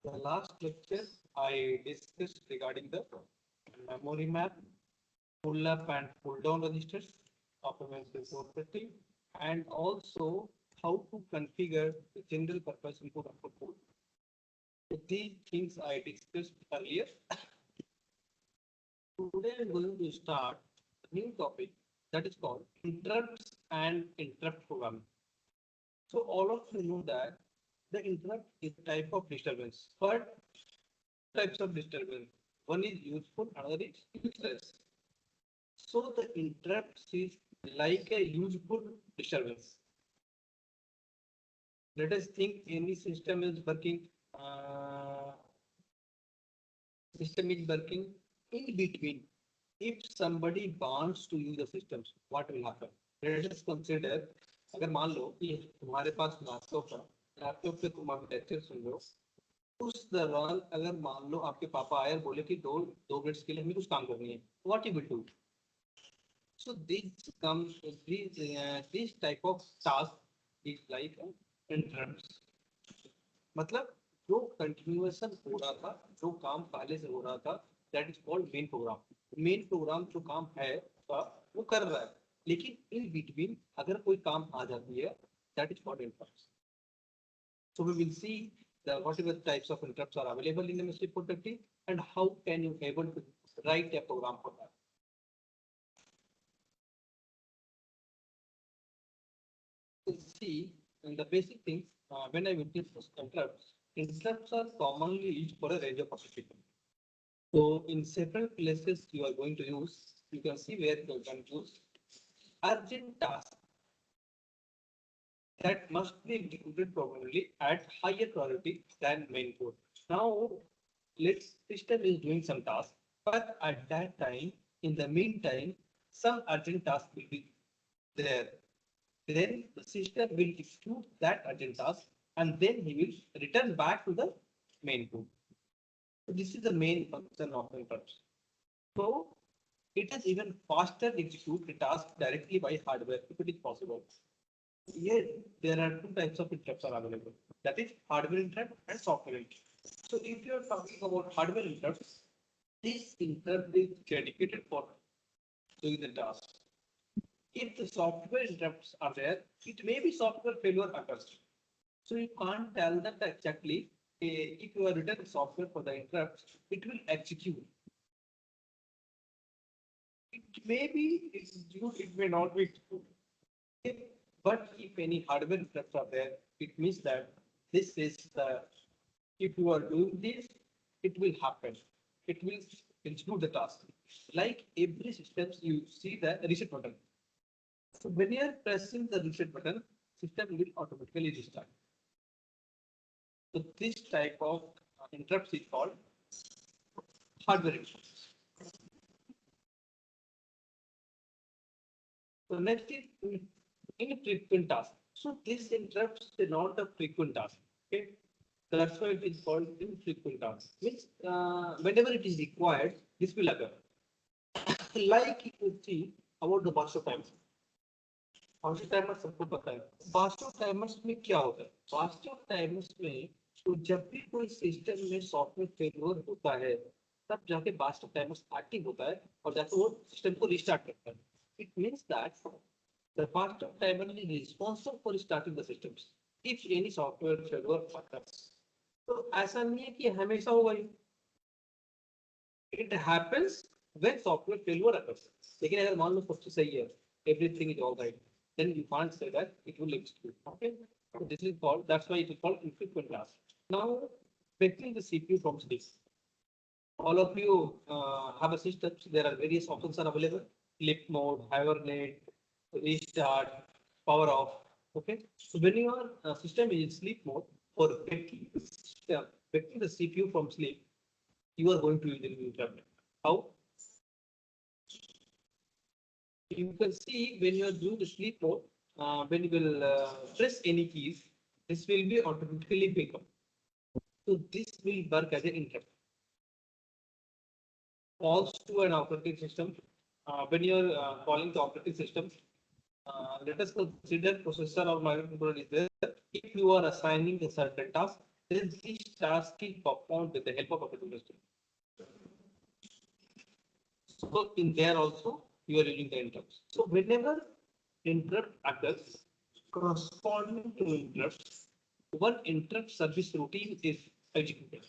The last lecture I discussed regarding the memory map, pull up and pull down registers of MSP 430, and also how to configure the general purpose input output port. These things I discussed earlier. Today I'm going to start a new topic that is called interrupts and interrupt programming. So all of you know that the interrupt is a type of disturbance, but types of disturbance. One is useful, another is useless. So the interrupt is like a useful disturbance. Let us think any system is working. System is working in between. If somebody wants to use the systems, what will happen? Let us consider अगर मान लो कि तुम्हारे पास laptop पे तुम lecture सुन रहे हो, उस दौरान अगर मान लो आपके पापा आए और बोले कि दो मिनट्स के लिए हमें कुछ काम करनी है, what you will do? So this type of task is like interrupts. मतलब जो कंटिन्यूएशन हो रहा था, जो काम पहले से हो रहा था, that is called main program. Main program जो काम है वो कर रहा है, लेकिन इन बिटवीन अगर कोई काम आ जाती है, that is called interrupts. So we will see the whatever types of interrupts are available in MSP 430 and how can you able to write a program for that. See, the basic things when I will discuss interrupts are commonly used for a range of applications. So in several places you are going to use, you can see where you can use urgent tasks that must be executed probably at higher priority than main code. Now, let's system is doing some task, but at that time, in the meantime, some urgent task will be there. Then the system will execute that urgent task and then he will return back to the main code. So this is the main function of interrupts. So it is even faster to execute the task directly by hardware if it is possible. Here there are two types of interrupts are available. That is hardware interrupt and software interrupt. So if you are talking about hardware interrupts, this interrupt is dedicated for doing the task. If the software interrupts are there, it may be software failure occurs. So you can't tell that exactly. If you are written software for the interrupts, it will execute. It may be execute, it may not be execute. But if any hardware interrupts are there, it means that this is the, if you are doing this, it will happen. It will execute the task. Like every system, you see the reset button. So when you are pressing the reset button, system will automatically restart. So this type of interrupts is called hardware interrupts. So next is infrequent task. So this interrupts is not a frequent task. Okay, that's why it is called infrequent task. Means whenever it is required, this will occur. Like you could see about the burst of time. Fast timer सबको पता है. Fast timers में क्या होता है? Fast timers में तो जब भी कोई सिस्टम में सॉफ्टवेयर फेलियर होता है, तब जाके फास्ट टाइमर्स एक्टिव होता है और जाके वो सिस्टम को रिस्टार्ट करता है. It means that the fast timer is responsible for starting the systems if any software failure occurs. तो ऐसा नहीं है कि हमेशा होगा ही. It happens when software failure occurs. लेकिन अगर मान लो सब चीज सही है, everything is all right, then you can't say that it will execute. Okay, so this is called, that's why it is called infrequent task. Now, fetching the CPU from sleep. All of you have a system. There are various options are available: sleep mode, hibernate, restart, power off. Okay, so when your system is in sleep mode, for fetching the CPU from sleep, you are going to use the interrupt. How? You can see when you are doing the sleep mode, when you will press any keys, this will be automatically pick up. So this will work as an interrupt. Calls to an operating system. When you are calling the operating system, let us consider processor or microcontroller is there. If you are assigning a certain task, then this task is performed with the help of a particular step. So in there also you are using the interrupts. So whenever interrupt occurs, corresponding to interrupts, one interrupt service routine is executed.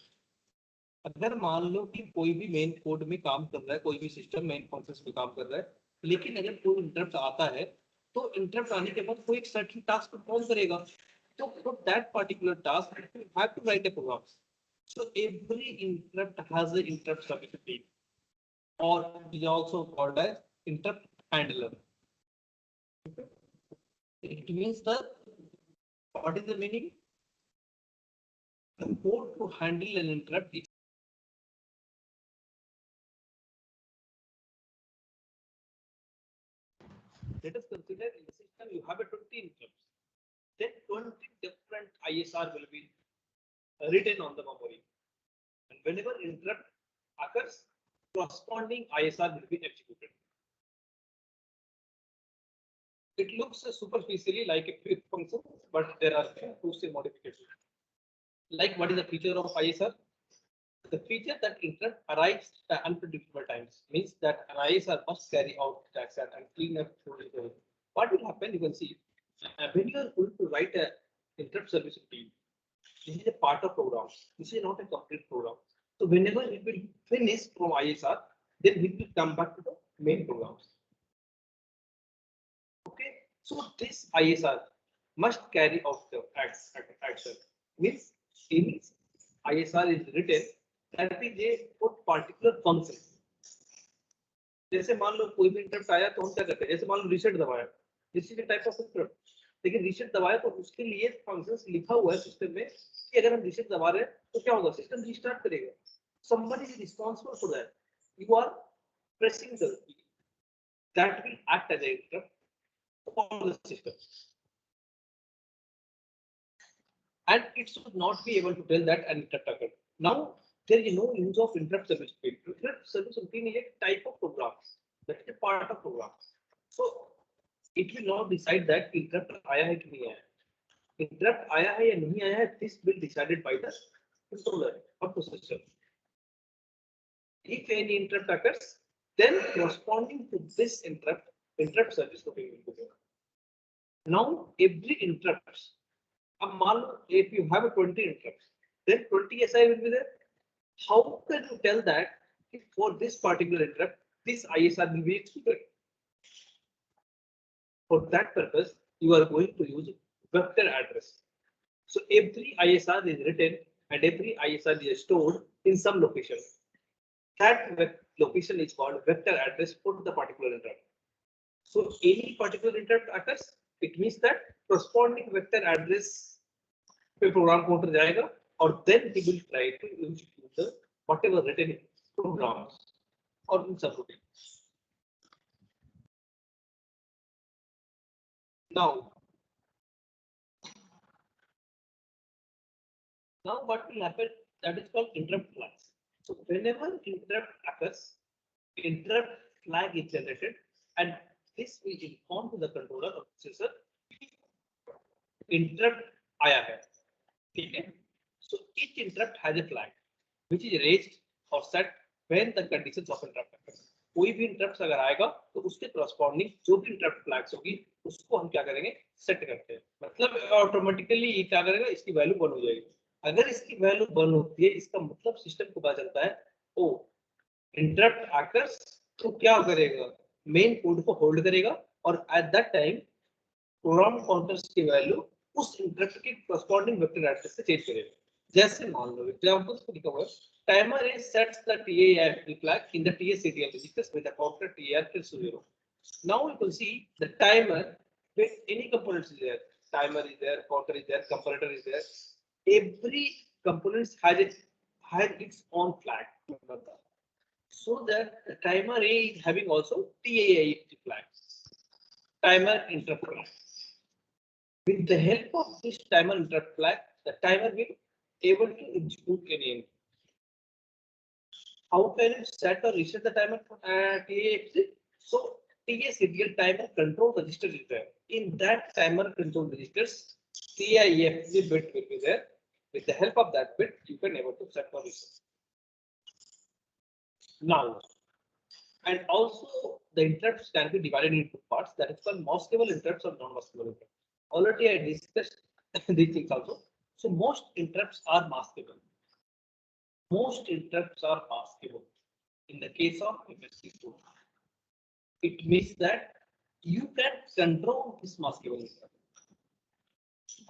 अगर मान लो कि कोई भी main code में काम कर रहा है, कोई भी सिस्टम मेन फंक्शंस में काम कर रहा है, लेकिन अगर कोई इंटरप्ट आता है तो इंटरप्ट आने के बाद कोई एक सर्टेन टास्क परफॉर्म करेगा, तो for that particular task you have to write a program. So every interrupt has a interrupt service routine or it is also called as interrupt handler. It means that what is the meaning? The code to handle an interrupt is let us consider in the system you have a 20 interrupts. Then 20 different ISR will be written on the memory. And whenever interrupt occurs, corresponding ISR will be executed. It looks superficially like a quick function, but there are few crucial modifications. Like what is the feature of ISR? The feature that interrupt arrives at unpredictable times means that an ISR must carry out task and clean up. What will happen? You can see when you are going to write a interrupt service routine, this is a part of program. This is not a complete program. So whenever it will finish from ISR, then it will come back to the main programs. Okay, so this ISR must carry out the action. Means in ISR is written that is a particular function. जैसे मान लो कोई भी interrupt आया तो हम क्या करते हैं, जैसे मान लो रीसेट दबाया, this is a type of interrupt, लेकिन रीसेट दबाया तो उसके लिए फंक्शंस लिखा हुआ है सिस्टम में कि अगर हम रीसेट दबा रहे हैं तो क्या होगा, सिस्टम रीस्टार्ट करेगा. Somebody is responsible for that. You are pressing the key that will act as an interrupt for the system. And it should not be able to tell that an interrupt occurred. Now, there is no use of interrupt service routine. Interrupt service routine is a type of program. That is a part of program. So, it will not decide that interrupt आया है कि नहीं आया. Interrupt आया है या नहीं आया है, this will decided by the controller or processor. If any interrupt occurs, then corresponding to this interrupt service routine will be there. Now, every interrupt, if you have a 20 interrupts, then 20 SI will be there. How can you tell that if for this particular interrupt, this ISR will be executed? For that purpose, you are going to use vector address. So every ISR is written and every ISR is stored in some location. That location is called vector address for the particular interrupt. So any particular interrupt occurs, it means that corresponding vector address पे program counter जाएगा और then he will try to execute the whatever written programs or in subroutines. Now what will happen? That is called interrupt flags. So whenever interrupt occurs, interrupt flag is generated, and this will inform to the controller or processor interrupt आया है. Okay. So each interrupt has a flag which is raised or set when the conditions of interrupt occurs. कोई भी interrupt अगर आएगा तो उसके corresponding जो भी interrupt flags होगी उसको हम क्या करेंगे, सेट करते हैं. मतलब ऑटोमेटिकली ये क्या करेगा, इसकी वैल्यू 1 हो जाएगी. अगर इसकी वैल्यू 1 होती है, इसका मतलब सिस्टम को पता चलता है ओ इंटरप्ट आकर्स तो क्या करेगा, मेन कोड को होल्ड करेगा और at that time program counters की वैल्यू उस इंटरप्ट के corresponding वेक्टर एड्रेस से चेंज करेगा. जैसे मान लो एग्जांपल्स को लिखा हुआ है, timer is sets the TARP flag in the TSCTL registers with the counter TARP 0. Now you can see the timer with any components is there. Timer is there, counter is there, comparator is there. Every component has its own flag. So that the timer A is having also TAIP flag, timer interrupt flag. With the help of this timer interrupt flag, the timer will able to execute any. How can you set or reset the timer TAIP? So TSCTL timer control register is there. In that timer control registers, TIFC bit will be there. With the help of that bit, you can able to set the reset. Now, and also the interrupts can be divided into parts. That is called maskable interrupts or non-maskable interrupts. Already I discussed these things also. So most interrupts are maskable. Most interrupts are maskable. In the case of MSC2, it means that you can control this maskable interrupt.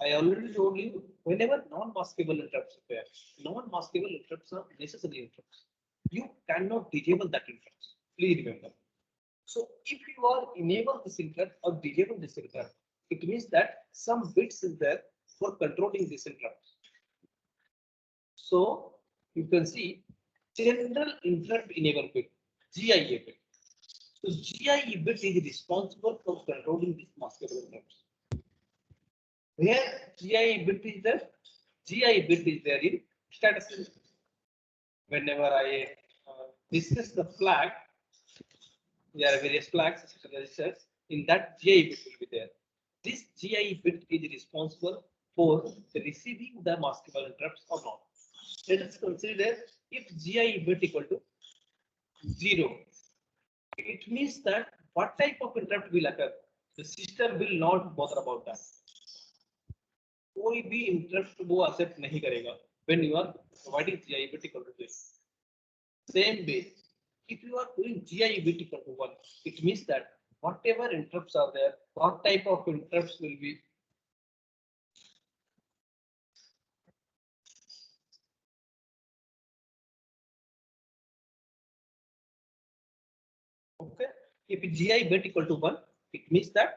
I already told you, whenever non-maskable interrupts appear, non-maskable interrupts are necessary interrupts. You cannot disable that interrupt. Please remember. So if you are enable this interrupt or disable this interrupt, it means that some bits is there for controlling this interrupt. So you can see general interrupt enable bit, GIA bit. So GIE bit is responsible for controlling this maskable interrupts. Where GIE bit is there? GIE bit is there in status. Whenever I discuss the flag, there are various flags, registers. In that, GIE bit will be there. This GIE bit is responsible for receiving the maskable interrupts or not. Let us consider if GIE bit equal to 0. It means that what type of interrupt will occur? The system will not bother about that. कोई भी interrupt वो accept नहीं करेगा when you are providing GIE bit equal to 0. Same way, if you are doing GIE bit equal to 1, it means that whatever interrupts are there, what type of interrupts will be. Okay, if GIE bit equal to 1, it means that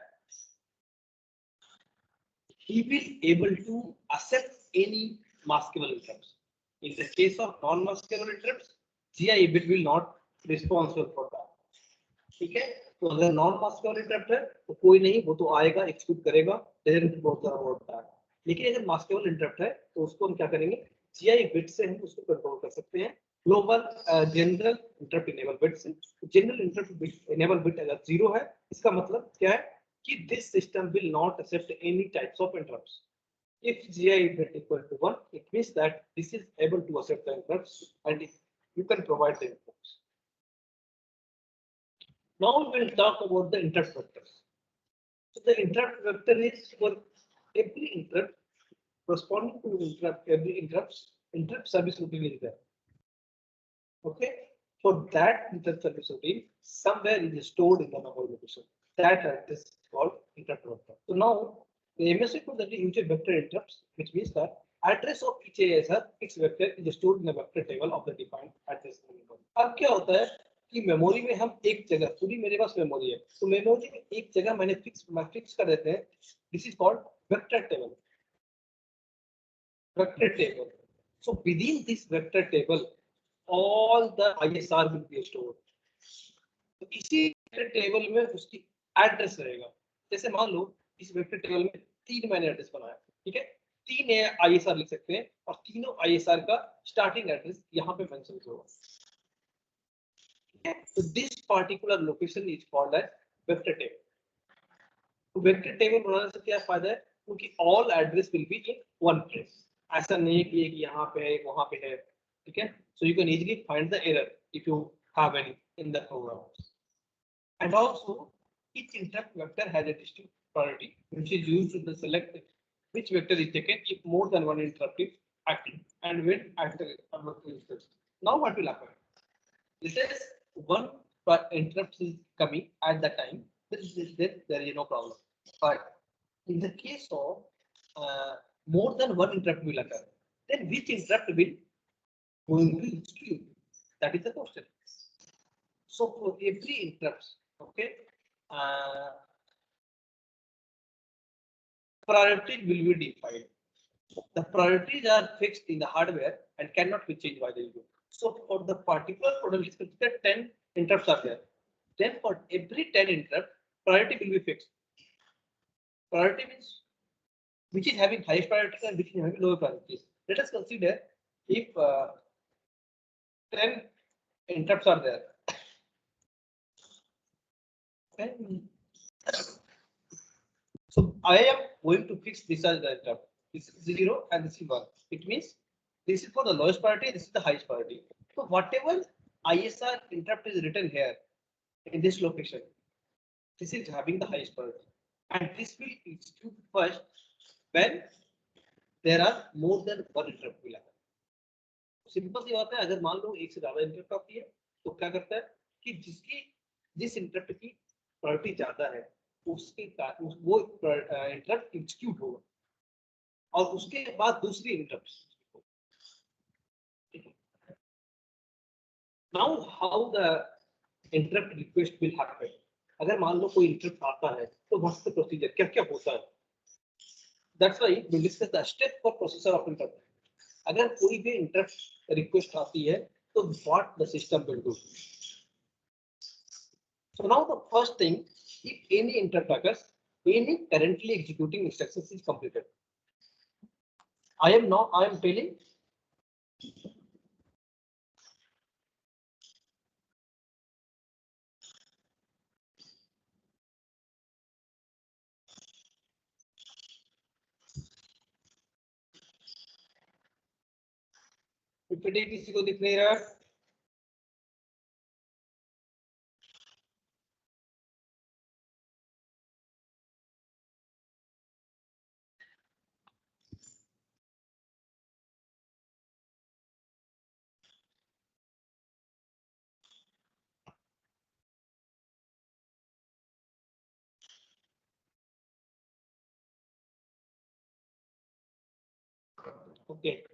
he will able to accept any maskable interrupts. In the case of non-maskable interrupts, GIE bit will not responsible for that. ठीक है, तो अगर non maskable interrupt है तो कोई नहीं, वो तो आएगा एक्सिक्यूट करेगा, बहुत सारा होता है. लेकिन अगर मास्केबल इंटरप्ट है तो उसको हम क्या करेंगे, GIE बिट से हम उसको कंट्रोल कर सकते हैं. Global general interrupt enable bit से. जनरल इंटरप्ट इनेबल बिट अगर 0 है, इसका मतलब क्या है कि this system will not accept any types of interrupts. If GIE bit equal to 1, it means that this is able to accept the interrupts and you can provide the interrupts. Now we will talk about the interrupt vectors. So the interrupt vector is for every interrupt corresponding to interrupt, every interrupt service routine is there. Okay, for that interrupt service routine, somewhere it is stored in the memory location. That address is called interrupt vector. So now the MSC code that uses vector interrupts, which means that address of each ASR, its vector is stored in the vector table of the defined address. अब क्या होता है कि memory में हम एक जगह, पूरी मेरे पास मेमोरी है, तो मेमोरी में एक जगह मैंने फिक्स कर देते हैं. This is called vector table. Vector table. So with in this vector table all the ISR will be stored. तो इसी वेक्टर टेबल में उसकी एड्रेस रहेगा. जैसे मान लो इस वेक्टर टेबल में 3 मैंने एड्रेस बनाया, ठीक है, 3 ISR लिख सकते हैं और तीनों ISR का स्टार्टिंग एड्रेस यहाँ पे मेंशन होगा. So this particular location is called as vector table. तो vector table बनाने से क्या फायदा है, क्योंकि all address will be in one place. ऐसा नहीं है कि एक यहाँ पे है, एक वहाँ पे है, ठीक है. So you can easily find the error if you have any in the program. And also each interrupt vector has a distinct priority, which is used to select which vector is taken if more than one interrupt is active and when after instance. Now what will happen? This is one interrupt is coming at the time, there is no problem. But in the case of more than one interrupt will occur, then which interrupt will going to execute? That is the question. So for every interrupt, okay, priorities will be defined. The priorities are fixed in the hardware and cannot be changed by the user. So for the particular product, let's consider 10 interrupts are there. Then for every 10 interrupt, priority will be fixed. Priority means which is having highest priority and which is having lower priorities. Let us consider if 10 interrupts are there. Okay. So I am going to fix this as the interrupt. This is 0 and this is 1. It means this is for the lowest priority, this is the highest priority. So whatever ISR interrupt is written here in this location, this is having the highest priority. And this will execute first when there are more than one interrupt will happen. Simple सी बात है, अगर मान लो एक से ज्यादा interrupt आती है तो क्या करता है कि जिस इंटरप्ट की प्रायोरिटी ज्यादा है उसके वो इंटरप्ट एग्जीक्यूट होगा और उसके बाद दूसरी interrupt. Now how the interrupt request will happen. अगर मान लो कोई इंटरप्ट आता है तो व्हाट्स द प्रोसीजर, क्या क्या होता है. That's why we discuss the step for processor of interrupt. अगर कोई भी इंटरप्ट रिक्वेस्ट आती है तो what the system will do. So now the first thing, if any interrupt occurs, any currently executing instructions is completed. I am telling PPT किसी को दिख नहीं रहा. Okay.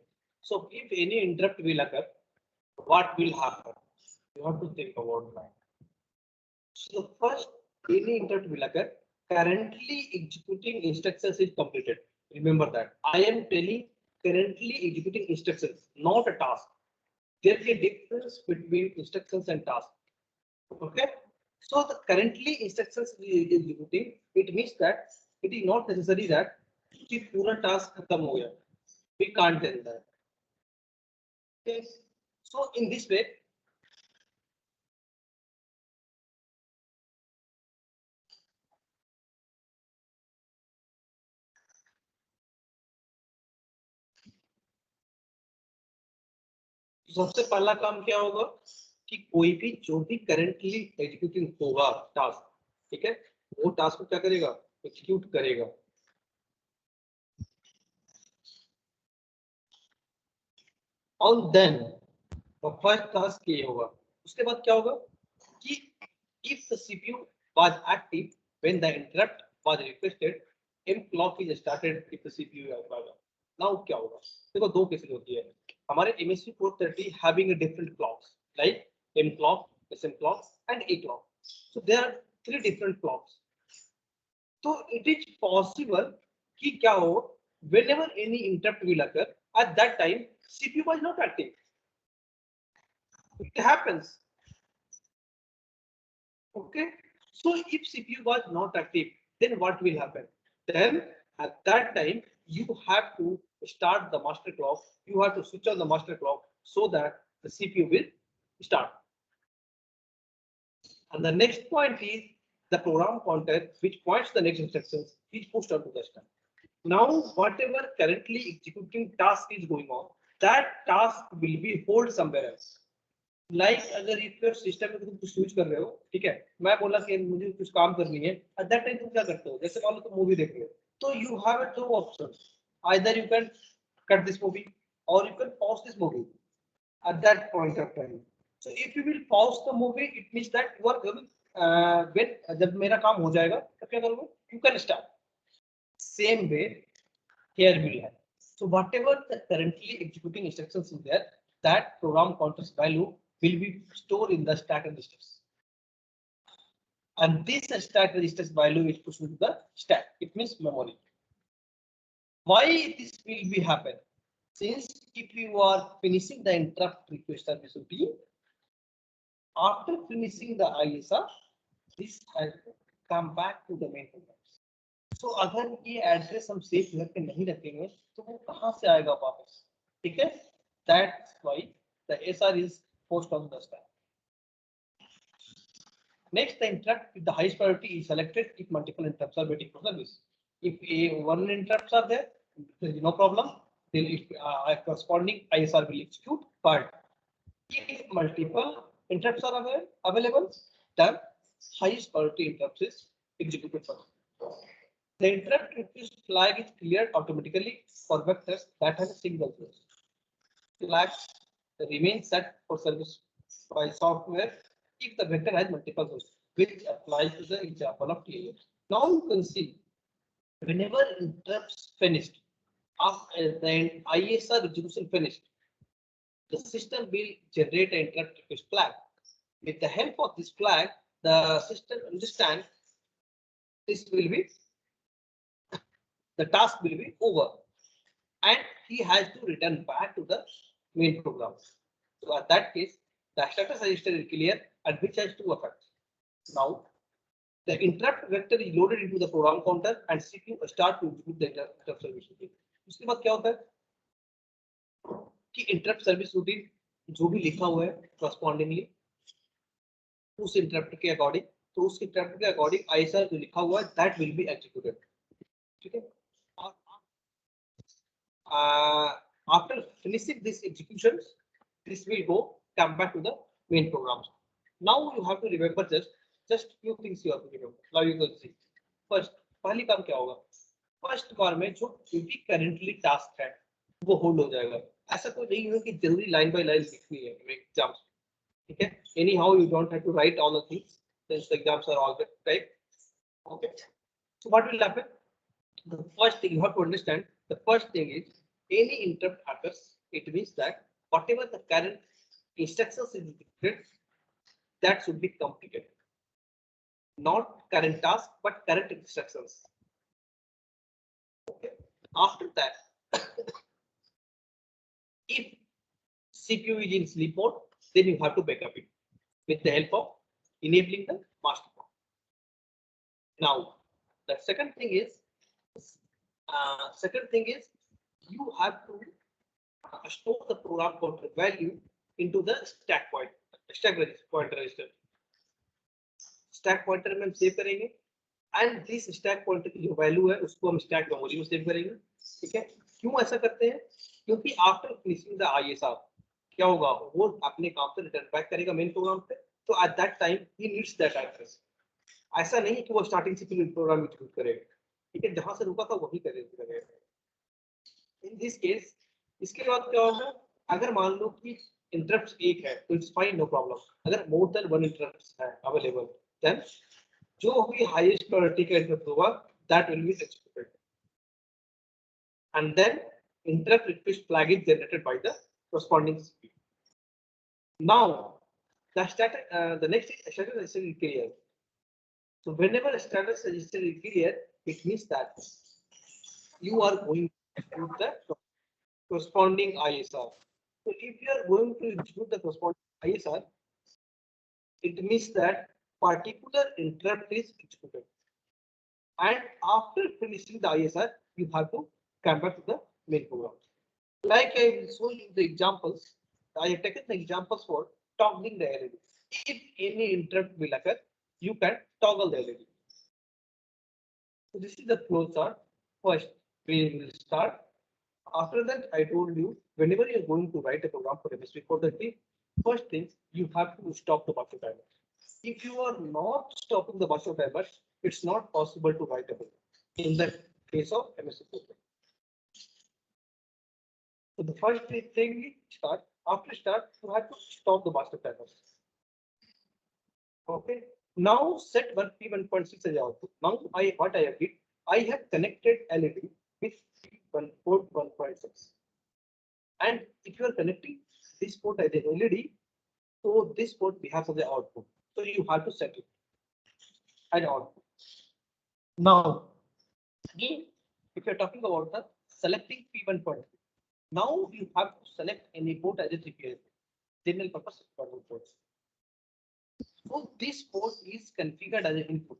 So if any interrupt will occur, what will happen? You have to think about that. So the first, any interrupt will occur. Currently executing instructions is completed. Remember that. I am telling currently executing instructions, not a task. There is a difference between instructions and tasks. Okay. So the currently instructions is executing. It means that it is not necessary that कि पूरा task खत्म हो गया. We can't tell that. Okay. So in this way, सबसे पहला काम क्या होगा कि कोई भी जो भी करेंटली एग्जीक्यूटिंग होगा टास्क, ठीक है, वो टास्क को क्या करेगा, एग्जीक्यूट करेगा. और देन फर्स्ट टास्क ये होगा. उसके बाद क्या होगा कि if the CPU was active when the interrupt was requested, M clock is started if the CPU is available. Now क्या होगा, देखो दो केसेस होती है हमारे MSP 430 having a different clocks like M clock, SM clock and A clock. So there are three different clocks. So it is possible कि क्या हो, whenever any interrupt will occur at that time CPU was not active. It happens. Okay. So if CPU was not active, then what will happen? Then at that time you have to start the master clock. You have to switch on the master clock so that the CPU will start. And the next point is the program pointer, which points the next instructions, is pushed onto the stack. Now, whatever currently executing task is going on, that task will be hold somewhere else. Like अगर if system में तुम कुछ use कर रहे हो, ठीक है, मैं बोला कि मुझे कुछ काम करनी है, एट दैट टाइम तुम क्या करते हो, जैसे मान लो तुम मूवी देख रहे हो, तो you have two option, either you can cut this movie और you can pause this movie at that point of time. So if you will pause the movie it means that you are when जब मेरा काम हो जाएगा तब क्या करोगे, you can start. Same way here will have. So whatever the currently executing instructions is there, that program counter's value will be stored in the stack registers. And this stack registers value is pushed into the stack. It means memory. Why this will be happen? Since if you are finishing the interrupt request service routine, after finishing the ISR, this has to come back to the main program. तो अगर ये address हम save करके नहीं रखेंगे तो वो कहां से आएगा वापस, ठीक है. That's why the SR is post on the stack. Next, the interrupt with the highest priority is selected if multiple interrupts are waiting for service. If one interrupts are there, there is no problem. Then corresponding ISR will execute. But if multiple interrupts are available, then highest priority interrupt is executed first. The interrupt request flag is cleared automatically for vectors that have a single source. Flag remains set for service by software if the vector has multiple sources, which applies to the example of TLS. Now you can see whenever interrupts finished, after the ISR execution finished, the system will generate an interrupt request flag. With the help of this flag, the system understands this will be the task will be over, and he has to return back to the main program. So at that case, the status register is clear and which has two effects. Now, the interrupt vector is loaded into the program counter and CPU start to execute the interrupt service routine. उसके बाद क्या होता है कि interrupt service routine जो भी लिखा हुआ है correspondingly उस interrupt के according, तो उस interrupt के according ISR जो लिखा हुआ है that will be executed. ठीक है? After finishing these executions, this will come back to the main programs. Now you have to remember just few things you have to remember. Now you can see. First, पहली काम क्या होगा? First बार में जो भी currently task है वो hold हो जाएगा. ऐसा कोई नहीं है कि जरूरी line by line लिखनी है exams. ठीक है? Anyhow you don't have to write all the things since the exams are all right. Okay. So what will happen? The first thing you have to understand. The first thing is any interrupt occurs, it means that whatever the current instructions is executed, that should be completed. Not current task, but current instructions. Okay. After that, if CPU is in sleep mode, then you have to backup it with the help of enabling the master mode. Now, the second thing is you have to store the program pointer value into the stack pointer register. Stack pointer में हम save करेंगे and this stack pointer की जो value है उसको हम stack memory में save करेंगे. ठीक है? क्यों ऐसा करते हैं? क्योंकि after finishing the ISR क्या होगा? वो अपने काम से रिटर्न बैक करेगा मेन प्रोग्राम पे. तो at that time he needs that address. ऐसा नहीं कि वो स्टार्टिंग से फिर प्रोग्राम एग्जीक्यूट करेगा. ठीक है? जहां से रुका था वही करेगा. In this case, इसके बाद क्या होगा? अगर मान लो कि interrupts एक है तो it's fine, no problem. अगर more than one interrupts है available, then जो भी highest priority का interrupt होगा that will be executed, and then interrupt request flag is generated by the corresponding CPU. Now the next is status register is clear. So whenever a status register is clear, it means that you are going to execute the corresponding ISR. So if you are going to execute the corresponding ISR, it means that particular interrupt is executed. And after finishing the ISR, you have to come back to the main program. Like I will show you the examples. I have taken the examples for toggling the LED. If any interrupt will occur, you can toggle the LED. So this is the flow chart. First, we will start. After that, I told you, whenever you're going to write a program for MS430, first thing, you have to stop the buffer timer. If you are not stopping the buffer timer, it's not possible to write a program in the case of MS430. So the first thing, start. After start, you have to stop the master timers. Okay. Now set one P1.6 as output. Now what I have did, I have connected LED with port 1.6. And if you are connecting this port as an LED, so this port behaves as the output. So you have to set it as output. Now, again, if you're talking about the selecting P1.3, now you have to select any port as a GPIO, general purpose port. So this port is configured as an input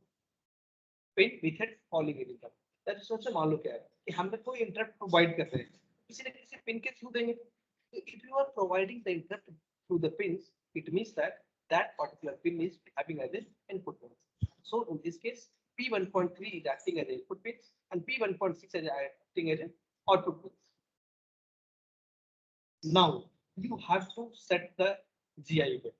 pin with a falling interrupt. That is also मान लो क्या है कि हम लोग कोई interrupt provide कर रहे हैं, किसी न किसी pin के through देंगे. If you are providing the interrupt through the pins, it means that that particular pin is having as an input pin. So in this case, P1.3 is acting as an input pin and P1.6 is acting as an output bits. Now you have to set the GI bit.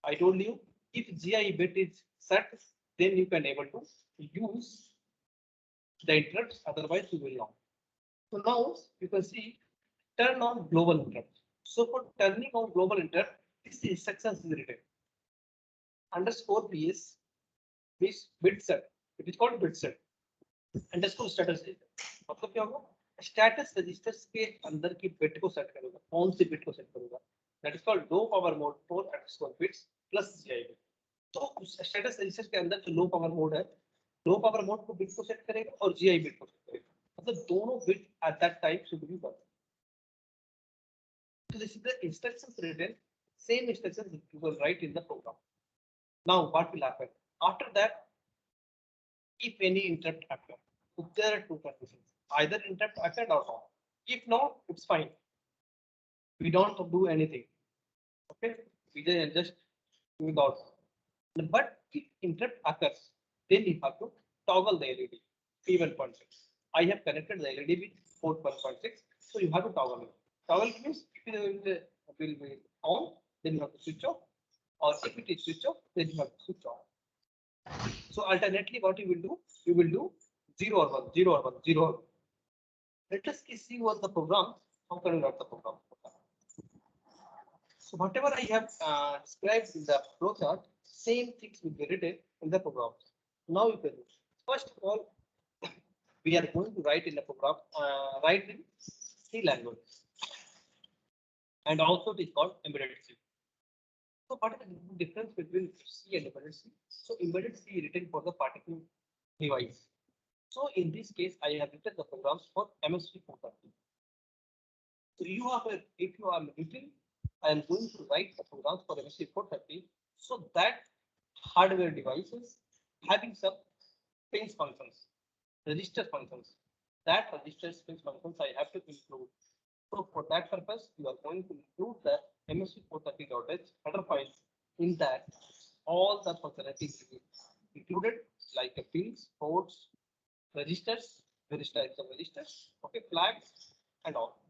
I told you if GI bit is set, then you can able to use the interrupts, otherwise you will not. So now you can see turn on global interrupt. So for turning on global interrupt, this instructions is written underscore PS is bit set. It is called bit set. Underscore status मतलब क्या होगा status registers के अंदर की bit को set करेगा कौन सी bit को सेट करेगा that is called low power mode for underscore bits plus GI bit तो उस स्टेटस रजिस्टर के अंदर जो लो पावर मोड है लो पावर मोड को बिट को सेट करेगा और जीआई बिट को सेट करेगा मतलब दोनों bit eight that time should be one so this is the instructions written same instructions you will write in the program now what will happen after that if any interrupt occur so there are two conditions either interrupt occurred or not. If not, it's fine. We don't do anything. Okay, we just do it out. But if interrupt occurs, then you have to toggle the LED P1.6. I have connected the LED with port 1.6, so you have to toggle it. Toggle means if it will be on, then you have to switch off, or if it is switch off, then you have to switch off. So alternately, what you will do 0 or 1, 0 or 1, 0 or 1. Let us see what the program, how can we write the program? So whatever I have described in the flowchart, same things will be written in the program. Now you can do. First of all, we are going to write in the program, write in C language. And also it is called embedded C. So what is the difference between C and embedded C? So embedded C is written for the particular device. So in this case, I have written the programs for MSP 430. So you have a, if you are written, I am going to write the programs for MSP 430 so that hardware devices having some pins functions, register functions. That register pins functions I have to include. So for that purpose, you are going to include the MSP 430.h header file. In that, all the functionalities will be included, like the pins, ports, registers, various types of registers, okay, flags, and all.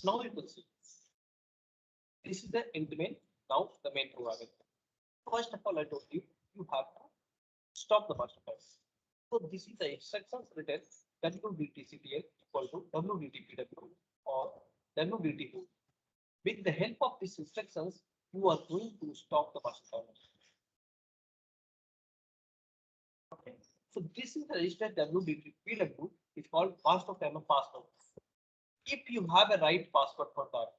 Now you can see this is the end main. Now the main programming. First of all, I told you you have to stop the master file. So this is the instructions written WDTCTL equal to WDTPW or WDT2. With the help of these instructions, you are going to stop the master file. Okay. So this is the register WDTPW. It's called master time of password. If you have a right password for that,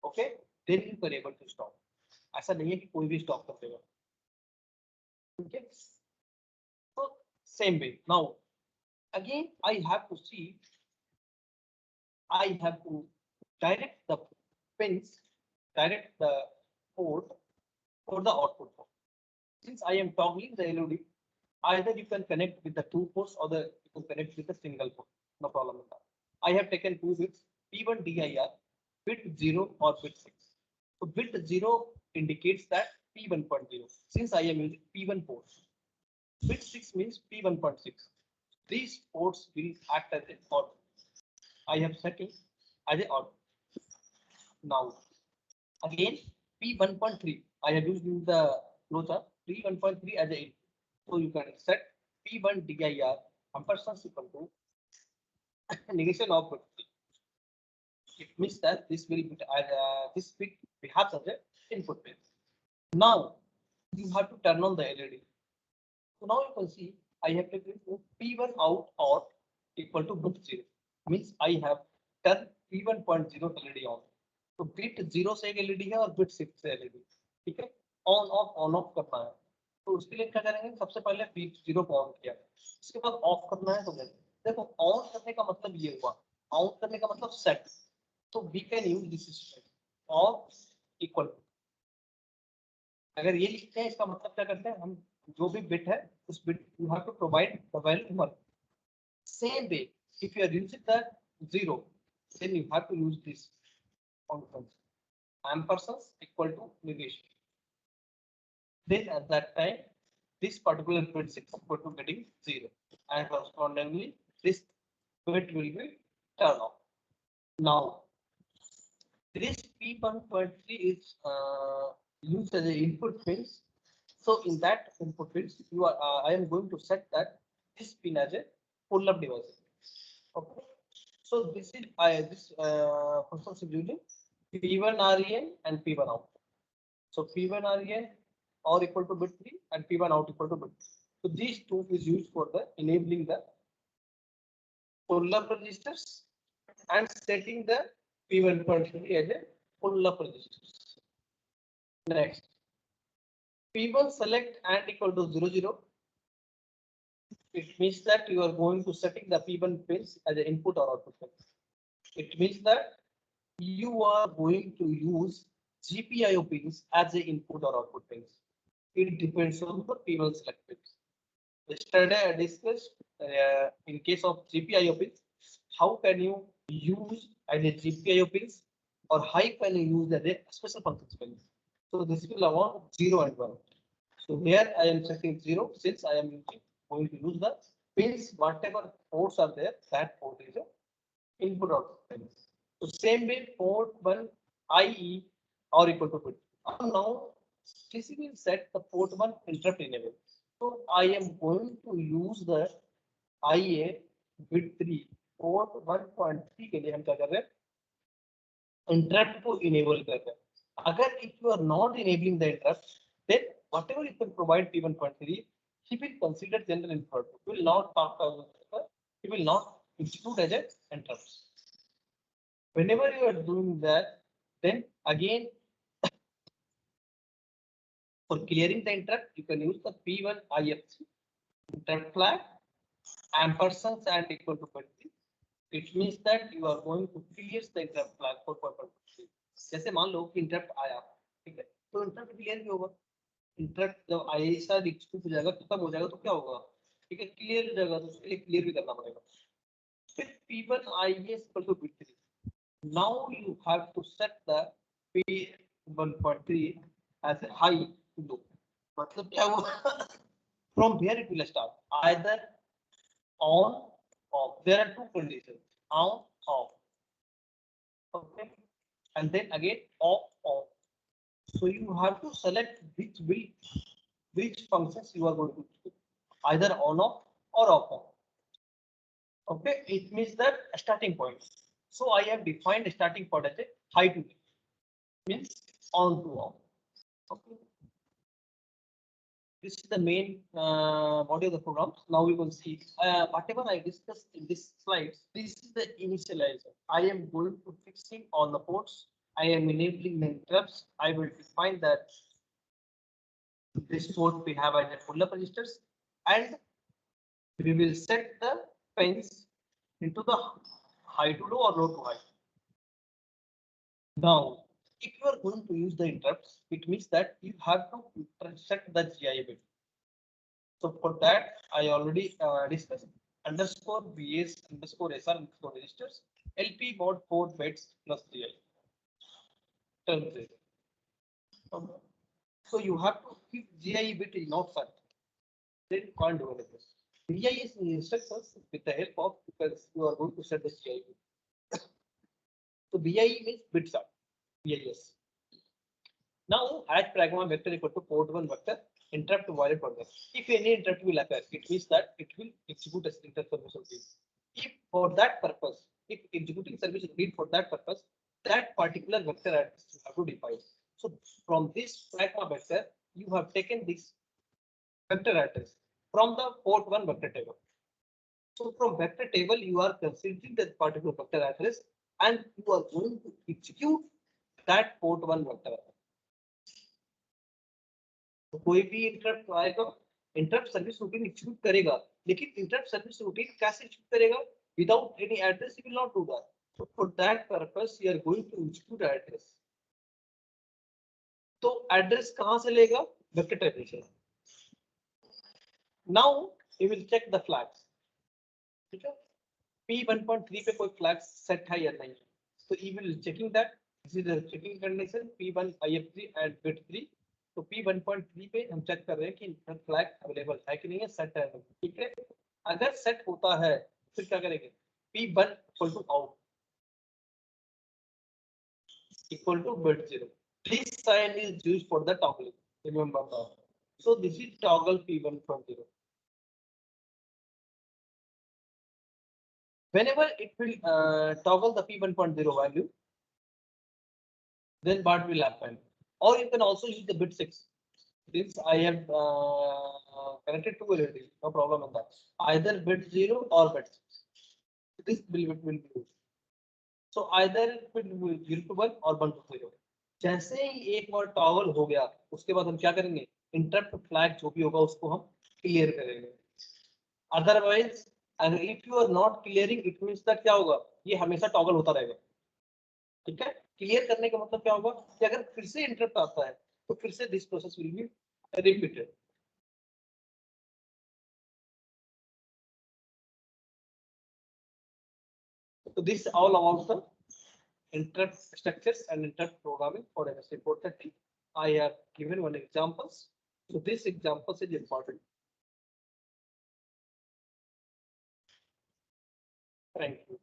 okay, then you are able to stop. ऐसा नहीं है कि कोई भी stop कर देगा. Okay. So same way. Now again, I have to see. I have to direct the pins, direct the port for the output port. Since I am toggling the LED, either you can connect with the two ports or you can connect with a single port. No problem with that. I have taken two bits, P1 DIR, bit 0 or bit 6. So bit 0 indicates that P1.0. Since I am using P1 ports, bit 6 means P1.6. These ports will act as a port. I have set it as a output. Now, again, P1.3, I have used in the flowchart P1.3 as a input. So you can set P1 DIR ampersand equal to negation of bit 3. It means that this will be this bit we have such an input pin. Now you have to turn on the LED. So now you can see I have taken P1 out equal to bit 0. Means I have turned P1.0 LED on. तो bit 0 से एक LED है और bit 6 से LED. ठीक है, on off करना है. तो उसके लिए क्या करेंगे, सबसे पहले बिट 0 को ऑन किया, इसके बाद ऑफ करना है. तो देखो ऑन करने का मतलब ये हुआ, ऑन करने का मतलब सेट. तो we can use this statement of equal to. अगर ये लिखते हैं इसका मतलब क्या करते हैं हम, जो भी बिट है उस bit you have to provide the value 1. Same way if you are using the 0 then you have to use this functions ampersand equal to negation. Then at that time this particular bit is equal to getting 0, and correspondingly this bit will be turned off. Now this P1.3 is used as an input pins. So in that input pins, I am going to set that this pin as a pull-up device. Okay. So this is this function is using P1 REN and P1 out. So P1 REN or equal to bit 3 and P1 out equal to bit 3. So these two is used for the enabling the pull-up registers and setting the P1.3 as a pull-up registers. Next, P1 select and equal to 0, 0. It means that you are going to setting the P1 pins as an input or output pins. It means that you are going to use GPIO pins as an input or output pins. It depends on the P1 select pins. Yesterday I discussed in case of GPIO pins, how can you use as a GPIO pins or how can you use as a special functions pins. So this will allow 0 and 1. So here I am setting 0 since I am going to use the pins, whatever ports are there, that port is a input output pins. So same way port 1 IE or equal to bit. Now TC will set the port 1 interrupt enable. So I am going to use the IA bit 3 port 1.3 के लिए हम क्या कर रहे हैं interrupt को enable कर रहे हैं. अगर if you are not enabling the interrupt, then whatever you can provide P1.3, he will consider general input. He will not talk about, he will not include as an interrupt. Whenever you are doing that, then again for clearing the interrupt, you can use the P1 IFC interrupt flag ampersand and equal to 20. It means that you are going to clear the interrupt flag for purpose. जैसे मान लो कि interrupt आया, ठीक है, तो interrupt clear भी होगा. Interrupt जब ऐसा एग्जीक्यूट हो जाएगा, खत्म हो जाएगा, तो क्या होगा, ठीक है, क्लियर हो जाएगा, तो उसके लिए क्लियर भी करना पड़ेगा. फिर P1 IS equal to bit 3. Now you have to set the P1.3 as a high to low. मतलब क्या हुआ? From where it will start, either on, off. There are two conditions: on, off. Okay, and then again off, off. So you have to select which functions you are going to do, either on, off or off, off. Okay, it means that starting point. So I have defined starting point as a high to low, means on to off. Okay. This is the main body of the program. Now we will see whatever I discussed in this slides. This is the initializer. I am going to fixing on the ports. I am enabling the interrupts. I will define that this port we have as a pull-up registers, and we will set the pins into the high to low or low to high. Now, if you are going to use the interrupts, it means that you have to set the GI bit. So for that, I already discussed underscore BS underscore SR underscore registers LP mod 4 bits plus GI. So you have to keep GI bit is not set. Then you can't do anything. GI is instructions with the help of, because you are going to set the GI bit. So BI means bits up. BIS. Now add pragma vector equal to port 1 vector interrupt violet vector. If any interrupt will occur, it means that it will execute as interrupt service routine. If for that purpose, if executing service routine for that purpose, that particular vector address you have to define. So from this pragma vector, you have taken this vector address from the port 1 vector table. So from vector table, you are considering that particular vector address and you are going to execute that port 1 vector. तो कोई भी interrupt आएगा, interrupt service routine execute करेगा, लेकिन interrupt service routine कैसे execute करेगा? Without any address, you will not do that. So for that purpose, you are going to execute address. तो address कहां से लेगा? वेक्टर टेबल से. Now you will check the flags. ठीक है? P1.3 पे कोई flags set है या नहीं? So you will checking that. This is the checking condition P1 IF3 and bit 3. तो P1.3 पे हम चेक कर रहे हैं कि इंटरप्ट फ्लैग अवेलेबल है कि नहीं है, सेट है, ठीक है। अगर सेट होता है फिर क्या करेंगे, P1 equal to out equal to bit 0. This sign is used for the toggling. Remember that. So this is toggle P1.0. Whenever it will toggle the P1.0 value, then what will happen? Or you can also use the bit 6. This I have connected to already. No problem in that. Either bit 0 or bit 6. This will be used. So either it will be 0 to 1 or 1 to 0. जैसे ही एक बार toggle हो गया उसके बाद हम क्या करेंगे, interrupt flag जो भी होगा उसको हम क्लियर करेंगे। अदरवाइज अगर if you are not clearing it means that क्या होगा, ये हमेशा टॉगल होता रहेगा, ठीक है। क्लियर करने का मतलब क्या होगा कि अगर फिर से इंटरप्ट आता है तो फिर से this process will be repeated. So this is all about the interrupt structures and interrupt programming for MS 430. I have given one examples. So this example is important. Thank you.